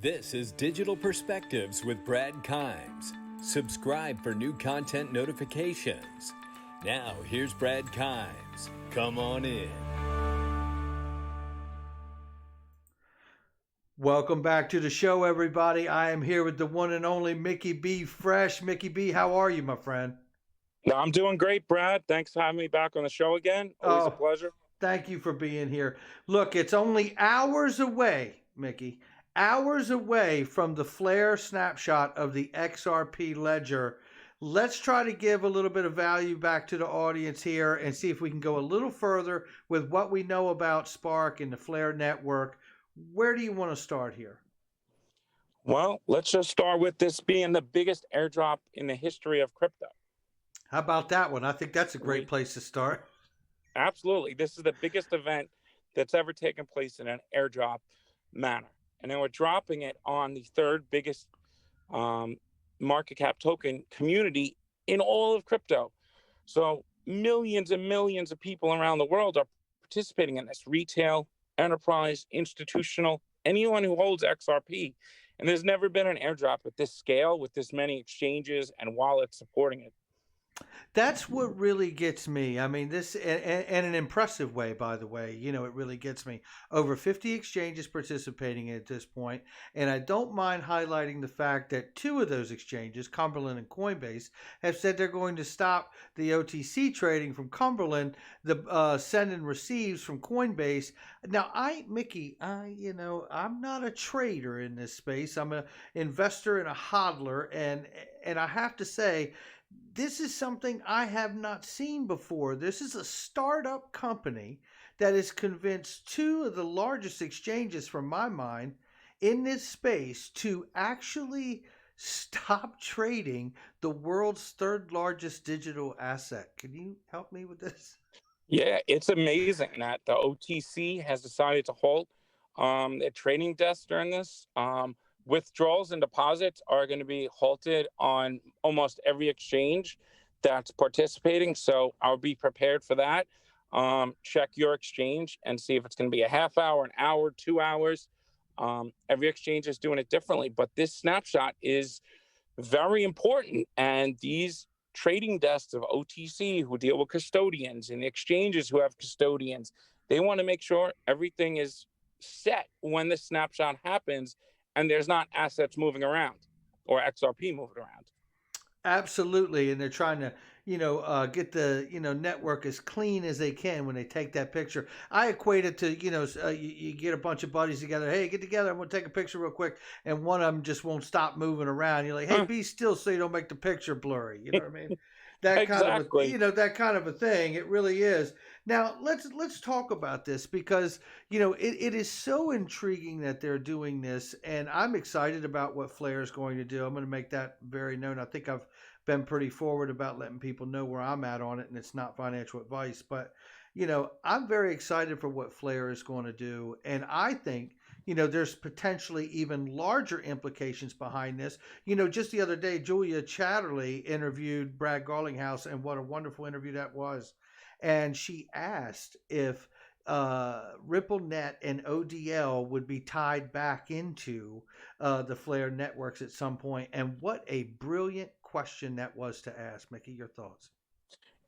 This is Digital Perspectives with Brad Kimes. Subscribe for new content notifications. Now, here's Brad Kimes. Come on in. Welcome back to the show, everybody. I am here with the one and only Mickey B. Fresh. Mickey B., how are you, my friend? No, I'm doing great, Brad. Thanks for having me back on the show again. Always a pleasure. Thank you for being here. Look, it's only hours away, Mickey, hours away from the flare snapshot of the XRP Ledger. Let's try to give a little bit of value back to the audience here and see if we can go a little further with what we know about Spark and the Flare network. Where do you want to start here? Well, let's just start with this being the biggest airdrop in the history of crypto. How about that one? I think that's a great place to start. Absolutely. This is the biggest event that's ever taken place in an airdrop manner. And then we're dropping it on the third biggest market cap token community in all of crypto. So millions and millions of people around the world are participating in this: retail, enterprise, institutional, anyone who holds XRP. And there's never been an airdrop at this scale with this many exchanges and wallets supporting it. That's what really gets me. I mean, this, and an impressive way, by the way, you know, it really gets me. Over 50 exchanges participating at this point, and I don't mind highlighting the fact that two of those exchanges, Cumberland and Coinbase, have said they're going to stop the OTC trading from Cumberland, the send and receives from Coinbase. Now, Mickey, I'm not a trader in this space. I'm an investor and a hodler, and I have to say, this is something I have not seen before. This is a startup company that has convinced two of the largest exchanges, from my mind, in this space to actually stop trading the world's third largest digital asset. Can you help me with this? Yeah, it's amazing that the OTC has decided to halt their trading desks during this. Withdrawals and deposits are going to be halted on almost every exchange that's participating. So I'll be prepared for that. Check your exchange and see if it's going to be a half hour, an hour, 2 hours. Every exchange is doing it differently, but this snapshot is very important. And these trading desks of OTC who deal with custodians and the exchanges who have custodians, they want to make sure everything is set when the snapshot happens and there's not assets moving around or XRP moving around. Absolutely. And they're trying to, get the, network as clean as they can when they take that picture. I equate it to, you get a bunch of buddies together. Hey, get together. I'm going to take a picture real quick. And one of them just won't stop moving around. You're like, hey, be still so you don't make the picture blurry. You know what I mean? That kind of that kind of a thing. It really is. Now let's talk about this because it is so intriguing that they're doing this, and I'm excited about what Flare is going to do. I'm going to make that very known. I think I've been pretty forward about letting people know where I'm at on it, and it's not financial advice, but I'm very excited for what Flare is going to do, and I think there's potentially even larger implications behind this. Just the other day, Julia Chatterley interviewed Brad Garlinghouse, and what a wonderful interview that was. And she asked if RippleNet and ODL would be tied back into the Flare networks at some point. And what a brilliant question that was to ask. Mickey, your thoughts?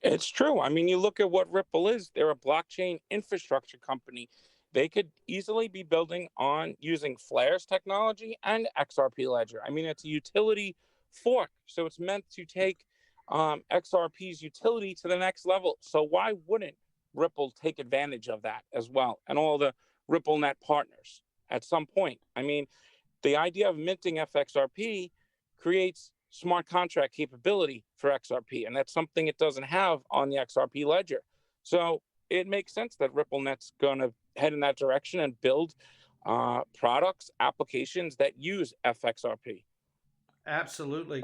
It's true. I mean, you look at what Ripple is. They're a blockchain infrastructure company. They could easily be building on using Flare's technology and XRP Ledger. I mean, it's a utility fork, so it's meant to take XRP's utility to the next level. So why wouldn't Ripple take advantage of that as well, and all the RippleNet partners at some point? I mean, the idea of minting FXRP creates smart contract capability for XRP, and that's something it doesn't have on the XRP Ledger. So it makes sense that RippleNet's going to head in that direction and build products, applications that use FXRP. Absolutely.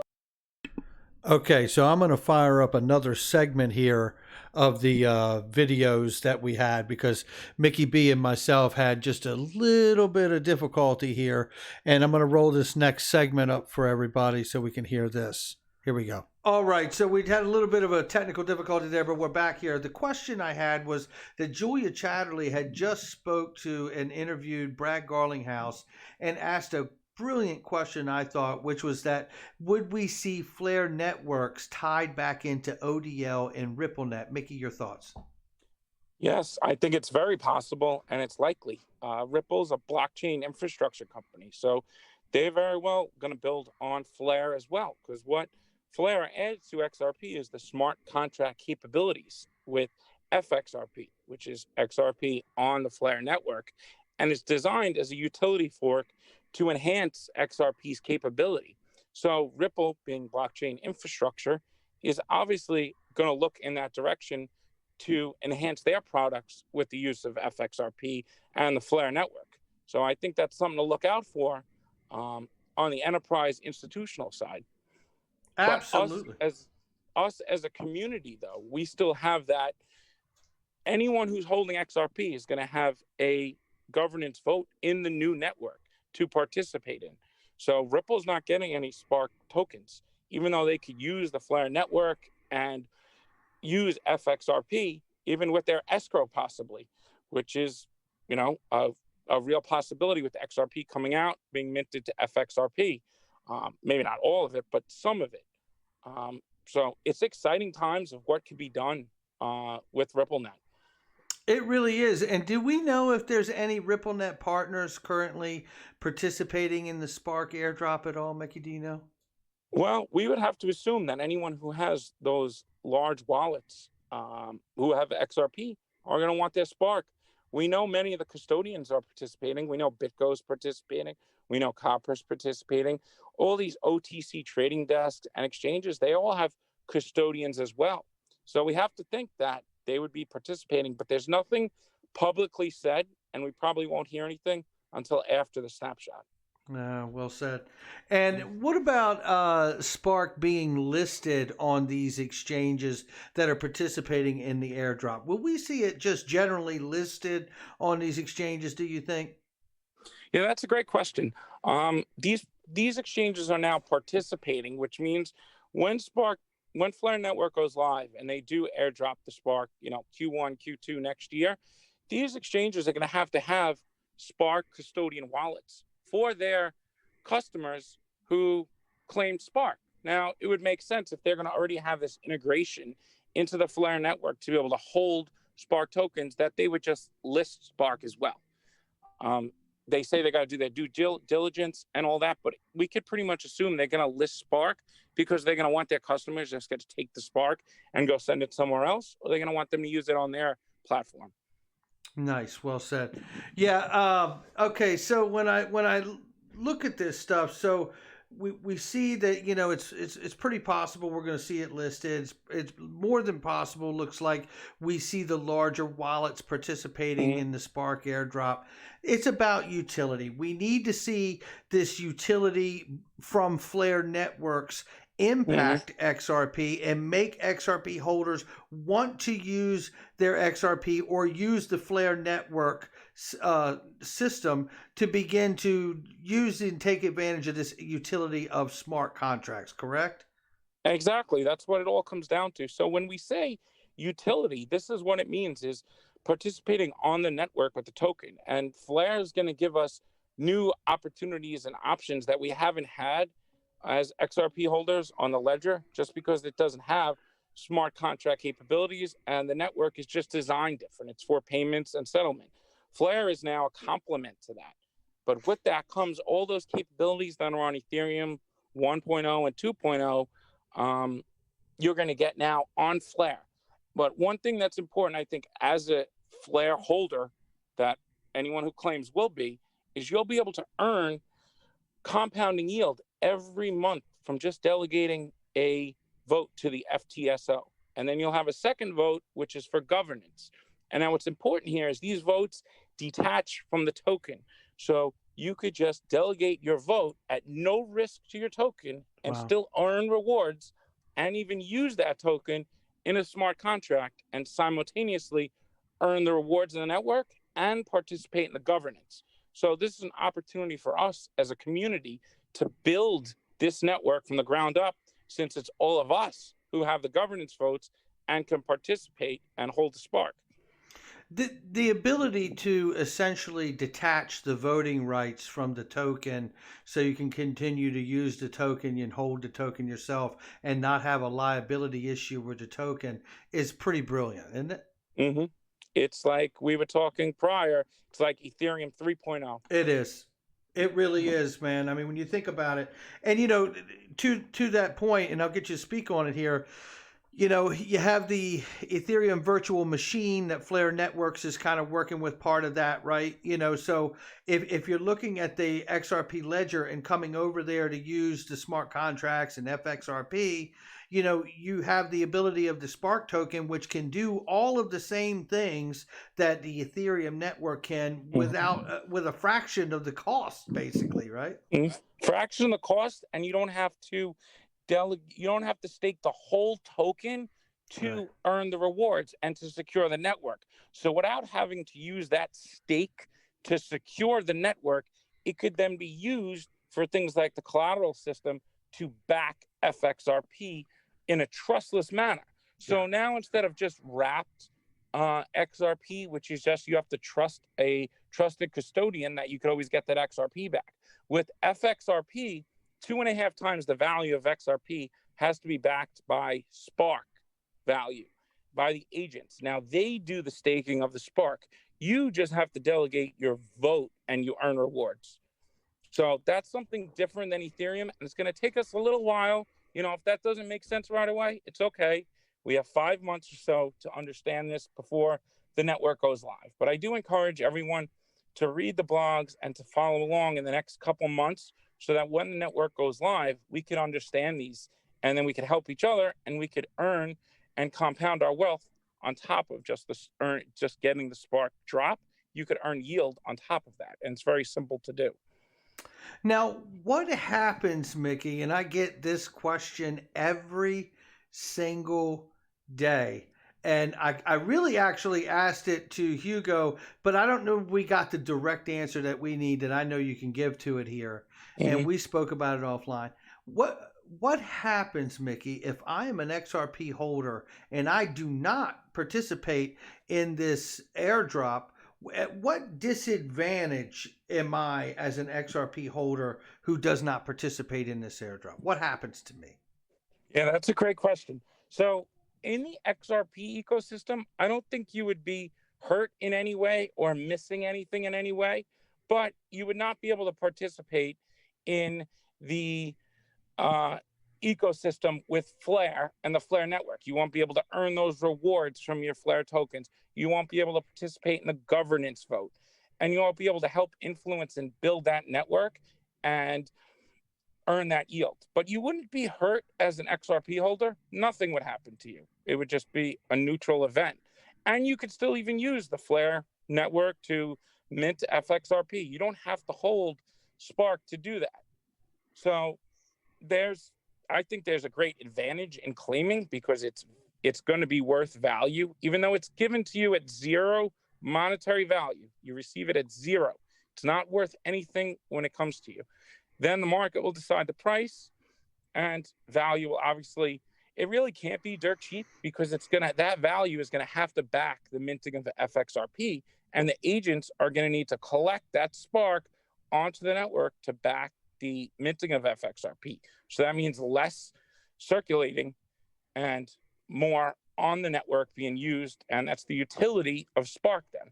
Okay, so I'm going to fire up another segment here of the videos that we had because Mickey B and myself had just a little bit of difficulty here, and I'm going to roll this next segment up for everybody so we can hear this. Here we go. All right, so we had a little bit of a technical difficulty there, but we're back here. The question I had was that Julia Chatterley had just spoke to and interviewed Brad Garlinghouse and asked a brilliant question, I thought, which was that would we see Flare networks tied back into ODL and RippleNet? Mickey, your thoughts? Yes, I think it's very possible and it's likely. Ripple's a blockchain infrastructure company, so they're very well going to build on Flare as well. Because what Flare adds to XRP is the smart contract capabilities with FXRP, which is XRP on the Flare network, and it's designed as a utility fork to enhance XRP's capability. So Ripple, being blockchain infrastructure, is obviously going to look in that direction to enhance their products with the use of FXRP and the Flare network. So I think that's something to look out for on the enterprise institutional side. Absolutely. But us as a community, though, we still have that. Anyone who's holding XRP is going to have a governance vote in the new network to participate in. So Ripple's not getting any Spark tokens, even though they could use the Flare network and use FXRP, even with their escrow possibly, which is, a real possibility with XRP coming out, being minted to FXRP. Maybe not all of it, but some of it. So it's exciting times of what could be done with RippleNet. It really is. And do we know if there's any RippleNet partners currently participating in the Spark airdrop at all? Mickey, do you know? Well, we would have to assume that anyone who has those large wallets who have XRP are going to want their Spark. We know many of the custodians are participating. We know BitGo's participating. We know Copper's participating. All these OTC trading desks and exchanges, they all have custodians as well. So we have to think that they would be participating, but there's nothing publicly said, and we probably won't hear anything until after the snapshot. Well said. And what about Spark being listed on these exchanges that are participating in the airdrop? Will we see it just generally listed on these exchanges, do you think? Yeah, that's a great question. These exchanges are now participating, which means when Flare Network goes live and they do airdrop the Spark, Q1, Q2 next year, these exchanges are going to have Spark custodian wallets for their customers who claim Spark. Now, it would make sense if they're going to already have this integration into the Flare network to be able to hold Spark tokens, that they would just list Spark as well. They say they got to do their due diligence and all that, but we could pretty much assume they're going to list Spark because they're going to want their customers just to take the Spark and go send it somewhere else, or they're going to want them to use it on their platform. Nice, well said. Yeah. Okay. So when I look at this stuff, so we see that it's pretty possible we're going to see it listed. It's more than possible. Looks like we see the larger wallets participating in the Spark airdrop. It's about utility. We need to see this utility from Flare networks impact XRP and make XRP holders want to use their XRP or use the Flare network system to begin to use and take advantage of this utility of smart contracts, correct? Exactly. That's what it all comes down to. So when we say utility, this is what it means, is participating on the network with the token. And Flare is going to give us new opportunities and options that we haven't had as XRP holders on the ledger, just because it doesn't have smart contract capabilities and the network is just designed different. It's for payments and settlement. Flare is now a complement to that. But with that comes all those capabilities that are on Ethereum 1.0 and 2.0, you're going to get now on Flare. But one thing that's important, I think, as a Flare holder, that anyone who claims will be, is you'll be able to earn compounding yield every month from just delegating a vote to the FTSO. And then you'll have a second vote, which is for governance. And now what's important here is these votes detach from the token. So you could just delegate your vote at no risk to your token and still earn rewards and even use that token in a smart contract and simultaneously earn the rewards in the network and participate in the governance. So this is an opportunity for us as a community to build this network from the ground up, since it's all of us who have the governance votes and can participate and hold the Spark. The ability to essentially detach the voting rights from the token so you can continue to use the token and hold the token yourself and not have a liability issue with the token is pretty brilliant, isn't it? Hmm. It's like we were talking prior. It's like Ethereum 3.0. It is. It really is, man. I mean, when you think about it, and to that point, and I'll get you to speak on it here. You have the Ethereum virtual machine that Flare Networks is kind of working with part of that, right? So if you're looking at the XRP Ledger and coming over there to use the smart contracts and FXRP, you have the ability of the Spark token, which can do all of the same things that the Ethereum network can without with a fraction of the cost, basically, right? Fraction of the cost, and you don't have to stake the whole token to earn the rewards and to secure the network. So without having to use that stake to secure the network, it could then be used for things like the collateral system to back FXRP in a trustless manner. So now instead of just wrapped XRP, which is just you have to trust a trusted custodian that you could always get that XRP back. With FXRP, 2.5 times the value of XRP has to be backed by Spark value, by the agents. Now, they do the staking of the Spark. You just have to delegate your vote and you earn rewards. So that's something different than Ethereum, and it's going to take us a little while. If that doesn't make sense right away, it's okay. We have 5 months or so to understand this before the network goes live. But I do encourage everyone to read the blogs and to follow along in the next couple months, so that when the network goes live, we can understand these, and then we can help each other, and we could earn and compound our wealth on top of just getting the Spark drop. You could earn yield on top of that, and it's very simple to do. Now, what happens, Mickey, and I get this question every single day, and I really actually asked it to Hugo, but I don't know if we got the direct answer that we need that I know you can give to it here. And we spoke about it offline. What happens, Mickey, if I am an XRP holder and I do not participate in this airdrop? At what disadvantage am I as an XRP holder who does not participate in this airdrop? What happens to me? Yeah, that's a great question. So in the XRP ecosystem, I don't think you would be hurt in any way or missing anything in any way, but you would not be able to participate in the ecosystem with Flare and the Flare network. You won't be able to earn those rewards from your Flare tokens. You won't be able to participate in the governance vote, and you won't be able to help influence and build that network and earn that yield. But you wouldn't be hurt as an XRP holder. Nothing would happen to you. It would just be a neutral event. And you could still even use the Flare network to mint FXRP. You don't have to hold Spark to do that. So I think there's a great advantage in claiming, because it's going to be worth value, even though it's given to you at zero monetary value. You receive it at zero. It's not worth anything when it comes to you. Then the market will decide the price, and value will obviously, it really can't be dirt cheap, because that value is going to have to back the minting of the FXRP, and the agents are going to need to collect that Spark onto the network to back the minting of FXRP. So that means less circulating and more on the network being used, and that's the utility of Spark then.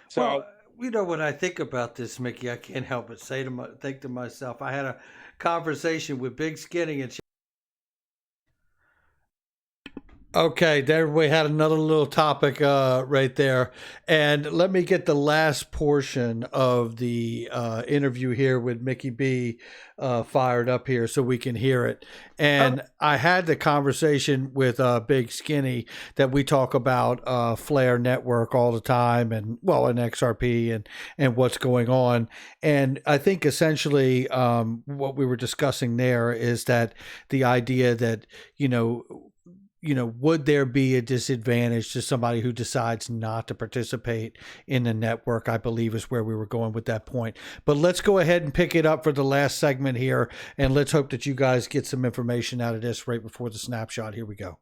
So, well, when I think about this, Mickey, I can't help but think to myself, I had a conversation with Big Skinny, and okay, there we had another little topic right there. And let me get the last portion of the interview here with Mickey B fired up here so we can hear it. And I had the conversation with Big Skinny that we talk about Flare Network all the time, and XRP and what's going on. And I think essentially what we were discussing there is that the idea that, would there be a disadvantage to somebody who decides not to participate in the network, I believe is where we were going with that point. But let's go ahead and pick it up for the last segment here, and let's hope that you guys get some information out of this right before the snapshot. Here we go.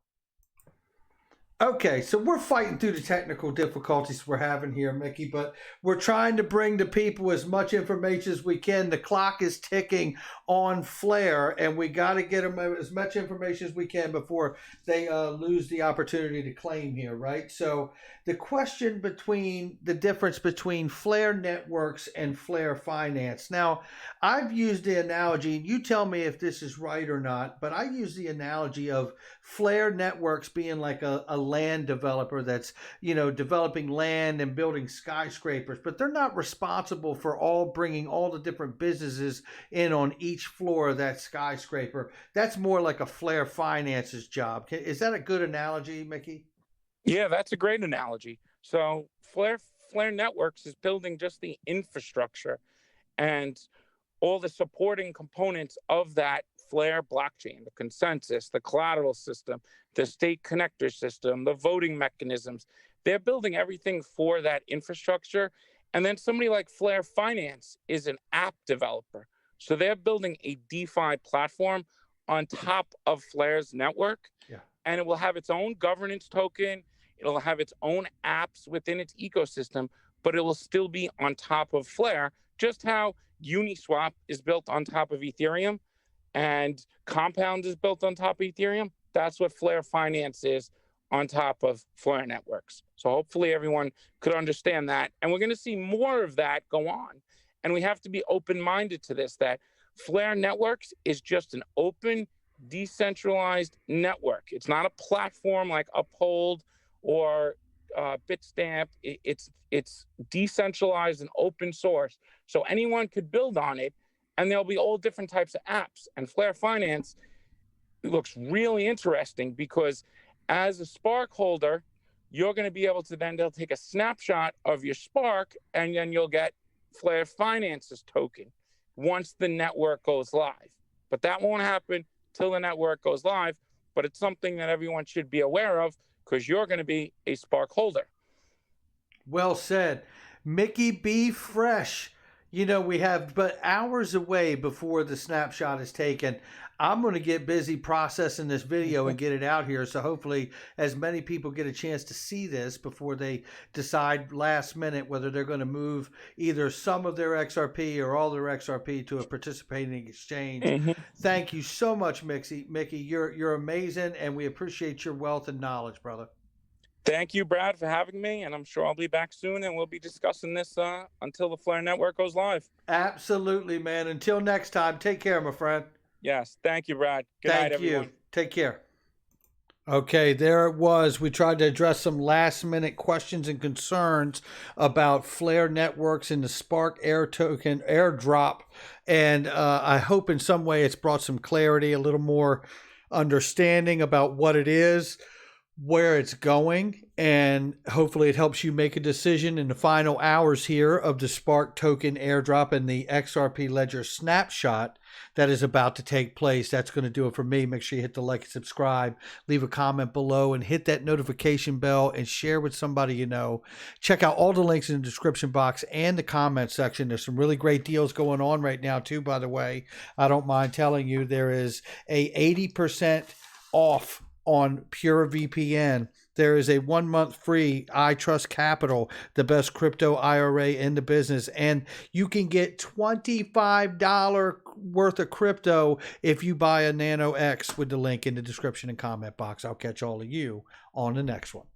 Okay, so we're fighting through the technical difficulties we're having here, Mickey, but we're trying to bring to people as much information as we can. The clock is ticking on Flare, and we got to get them as much information as we can before they lose the opportunity to claim here, right? So the question between the difference between Flare Networks and Flare Finance. Now, I've used the analogy, and you tell me if this is right or not, but I use the analogy of Flare Networks being like a land developer that's, developing land and building skyscrapers, but they're not responsible for bringing all the different businesses in on each floor of that skyscraper. That's more like a Flare Finance's job. Is that a good analogy, Mickey? Yeah, that's a great analogy. So Flare Networks is building just the infrastructure and all the supporting components of that Flare blockchain, the consensus, the collateral system, the state connector system, the voting mechanisms. They're building everything for that infrastructure. And then somebody like Flare Finance is an app developer. So they're building a DeFi platform on top of Flare's network. Yeah. And it will have its own governance token. It'll have its own apps within its ecosystem, but it will still be on top of Flare, just how Uniswap is built on top of Ethereum and Compound is built on top of Ethereum. That's what Flare Finance is on top of Flare Networks. So hopefully everyone could understand that. And we're going to see more of that go on. And we have to be open-minded to this, that Flare Networks is just an open, decentralized network. It's not a platform like Uphold or Bitstamp. It's decentralized and open source. So anyone could build on it, and there'll be all different types of apps. And Flare Finance looks really interesting because as a Spark holder, you're going to be able to they'll take a snapshot of your Spark, and then you'll get Flare Finance's token once the network goes live. But that won't happen till the network goes live. But it's something that everyone should be aware of because you're going to be a Spark holder. Well said. Mickey, be fresh. We have but hours away before the snapshot is taken. I'm going to get busy processing this video and get it out here. So hopefully as many people get a chance to see this before they decide last minute whether they're going to move either some of their XRP or all their XRP to a participating exchange. Mm-hmm. Thank you so much, Mickey. You're amazing, and we appreciate your wealth and knowledge, brother. Thank you, Brad, for having me, and I'm sure I'll be back soon, and we'll be discussing this until the Flare Network goes live. Absolutely, man. Until next time, take care, my friend. Yes, thank you, Brad. Good night, everyone. Thank you. Take care. Okay, there it was. We tried to address some last-minute questions and concerns about Flare Networks and the Spark Air token airdrop, and I hope in some way it's brought some clarity, a little more understanding about what it is, where it's going, and hopefully it helps you make a decision in the final hours here of the Spark token airdrop and the XRP Ledger snapshot that is about to take place. That's going to do it for me. Make sure you hit the like and subscribe, leave a comment below, and hit that notification bell and share with somebody you know. Check out all the links in the description box and the comment section. There's some really great deals going on right now too, by the way. I don't mind telling you there is a 80% off on Pure VPN. There is a 1 month free iTrust Capital, the best crypto IRA in the business. And you can get $25 worth of crypto if you buy a Nano X with the link in the description and comment box. I'll catch all of you on the next one.